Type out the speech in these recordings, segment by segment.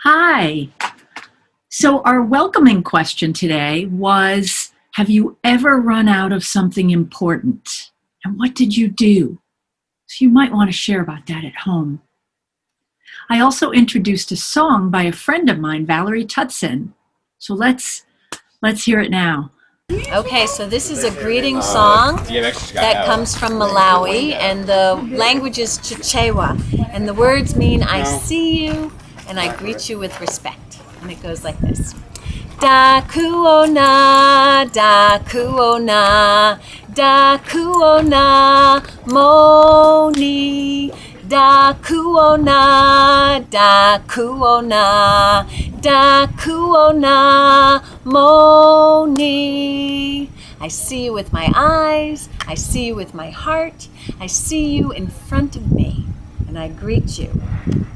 Hi. So our welcoming question today was, have you ever run out of something important? And what did you do? So you might want to share about that at home. I also introduced a song by a friend of mine, Valerie Tutson. So let's hear it now. Okay, so this is a greeting song that comes from Malawi, and the language is Chichewa, and the words mean I see you and I greet you with respect. And it goes like this. Da kuona, da kuona, da kuona, moni. Da kuona, da kuona, da kuona, moni. I see you with my eyes, I see you with my heart, I see you in front of me, and I greet you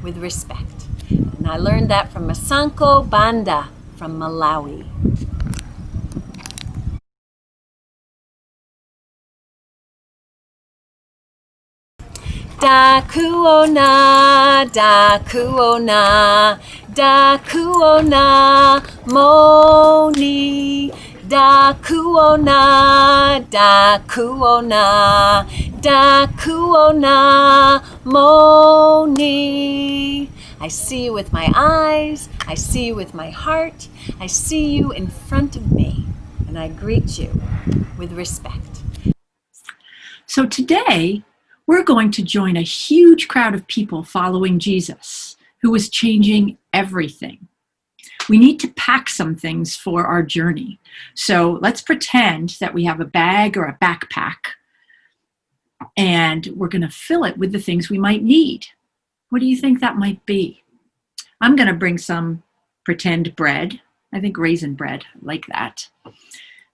with respect. And I learned that from Masanko Banda from Malawi. Da kuona, da kuona, da kuona, moni. Da kuona, da kuona, da kuona, moni. I see you with my eyes, I see you with my heart, I see you in front of me, and I greet you with respect. So today, we're going to join a huge crowd of people following Jesus, who is changing everything. We need to pack some things for our journey. So let's pretend that we have a bag or a backpack, and we're going to fill it with the things we might need. What do you think that might be? I'm going to bring some pretend bread. I think raisin bread, like that.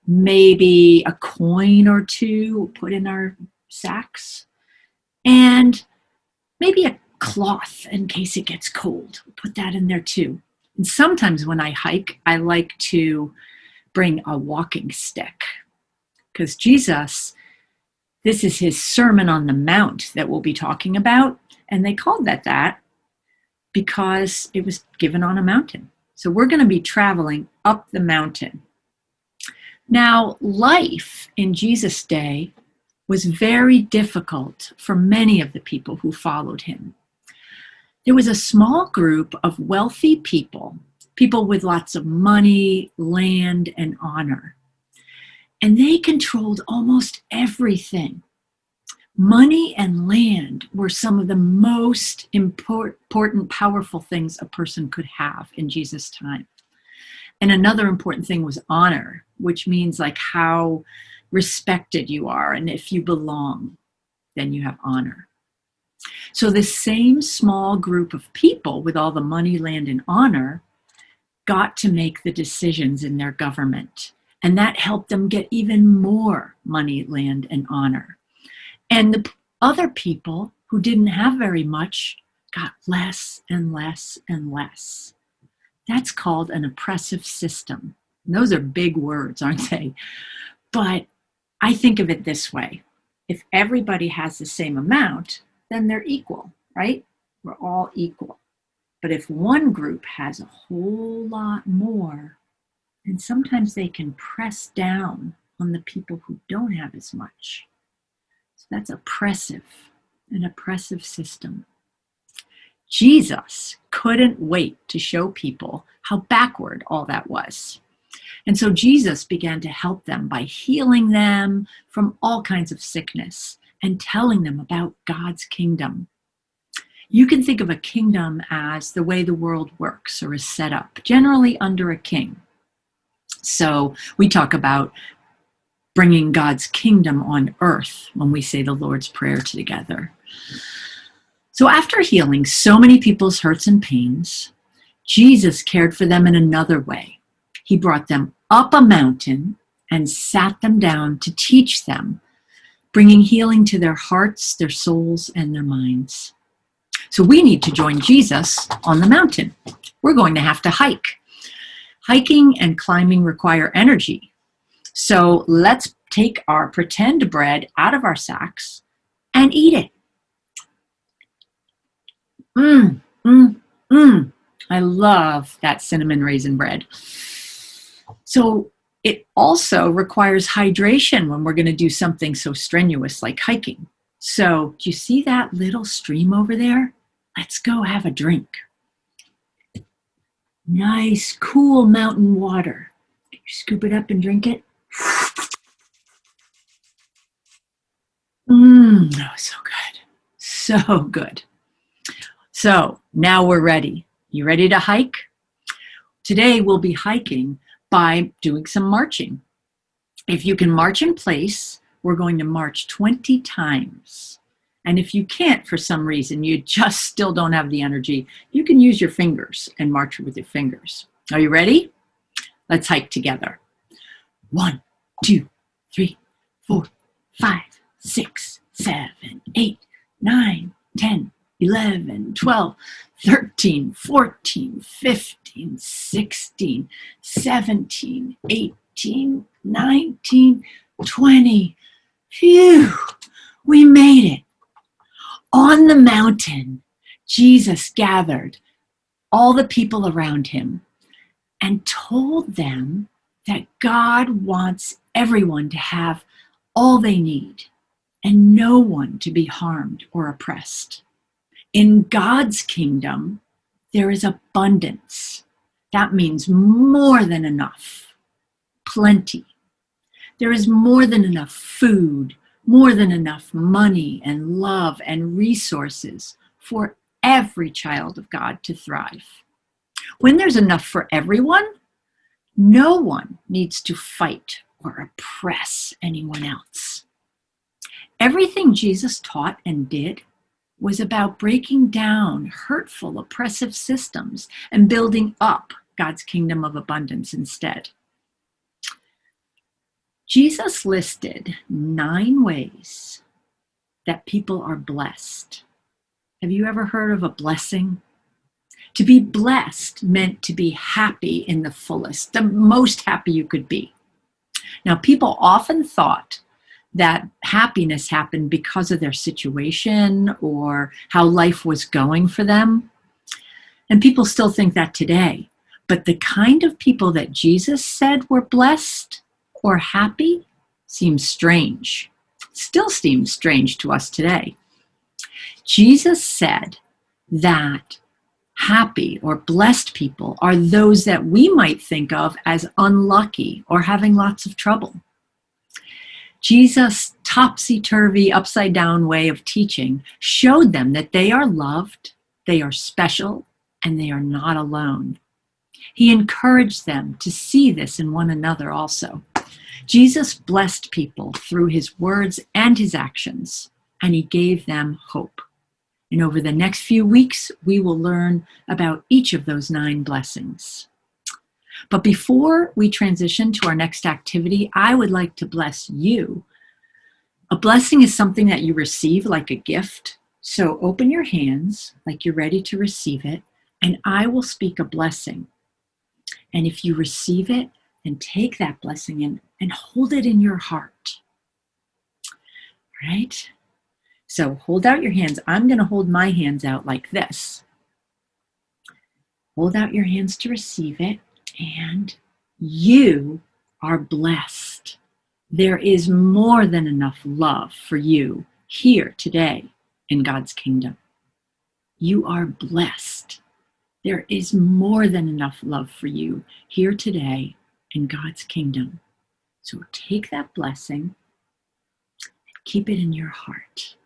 Maybe a coin or two we'll put in our sacks. And maybe a cloth in case it gets cold. We'll put that in there too. And sometimes when I hike, I like to bring a walking stick, because Jesus, this is his Sermon on the Mount that we'll be talking about. And they called that because it was given on a mountain. So we're going to be traveling up the mountain. Now, life in Jesus' day was very difficult for many of the people who followed him. There was a small group of wealthy people with lots of money, land, and honor. And they controlled almost everything. Money and land were some of the most important, powerful things a person could have in Jesus' time. And another important thing was honor, which means like how respected you are, and if you belong, then you have honor. So this same small group of people with all the money, land, and honor got to make the decisions in their government, and that helped them get even more money, land, and honor. And the other people who didn't have very much got less and less and less. That's called an oppressive system. And those are big words, aren't they? But I think of it this way. If everybody has the same amount, then they're equal, right? We're all equal. But if one group has a whole lot more, then sometimes they can press down on the people who don't have as much. So that's oppressive, an oppressive system. Jesus couldn't wait to show people how backward all that was. And so Jesus began to help them by healing them from all kinds of sickness and telling them about God's kingdom. You can think of a kingdom as the way the world works or is set up, generally under a king. So we talk about bringing God's kingdom on earth when we say the Lord's Prayer together. So after healing so many people's hurts and pains, Jesus cared for them in another way. He brought them up a mountain and sat them down to teach them, bringing healing to their hearts, their souls, and their minds. So we need to join Jesus on the mountain. We're going to have to hike. Hiking and climbing require energy. So let's take our pretend bread out of our sacks and eat it. I love that cinnamon raisin bread. So it also requires hydration when we're going to do something so strenuous like hiking. So do you see that little stream over there? Let's go have a drink. Nice, cool mountain water. You scoop it up and drink it. Oh, so good. So good. So now we're ready. You ready to hike? Today we'll be hiking by doing some marching. If you can march in place, we're going to march 20 times. And if you can't, for some reason, you just still don't have the energy, you can use your fingers and march with your fingers. Are you ready? Let's hike together. 1, 2, 3, 4, 5, 6, 7, 8, 9, 10, 11, 12, 13, 14, 15, 16, 17, 18, 19, 20. Phew, we made it. On the mountain, Jesus gathered all the people around him and told them that God wants everyone to have all they need and no one to be harmed or oppressed. In God's kingdom, there is abundance. That means more than enough, plenty. There is more than enough food, more than enough money and love and resources for every child of God to thrive. When there's enough for everyone, no one needs to fight or oppress anyone else. Everything Jesus taught and did was about breaking down hurtful, oppressive systems and building up God's kingdom of abundance instead. Jesus listed 9 ways that people are blessed. Have you ever heard of a blessing? To be blessed meant to be happy in the fullest, the most happy you could be. Now, people often thought that happiness happened because of their situation or how life was going for them. And people still think that today. But the kind of people that Jesus said were blessed or happy seems strange. Still seems strange to us today. Jesus said that happy or blessed people are those that we might think of as unlucky or having lots of trouble. Jesus' topsy-turvy, upside-down way of teaching showed them that they are loved, they are special, and they are not alone. He encouraged them to see this in one another also. Jesus blessed people through his words and his actions, and he gave them hope. And over the next few weeks, we will learn about each of those 9 blessings. But before we transition to our next activity, I would like to bless you. A blessing is something that you receive like a gift. So open your hands like you're ready to receive it, and I will speak a blessing. And if you receive it, then take that blessing and hold it in your heart. All right? So hold out your hands. I'm going to hold my hands out like this. Hold out your hands to receive it. And you are blessed. There is more than enough love for you here today in God's kingdom. You are blessed. There is more than enough love for you here today in God's kingdom. So take that blessing and keep it in your heart.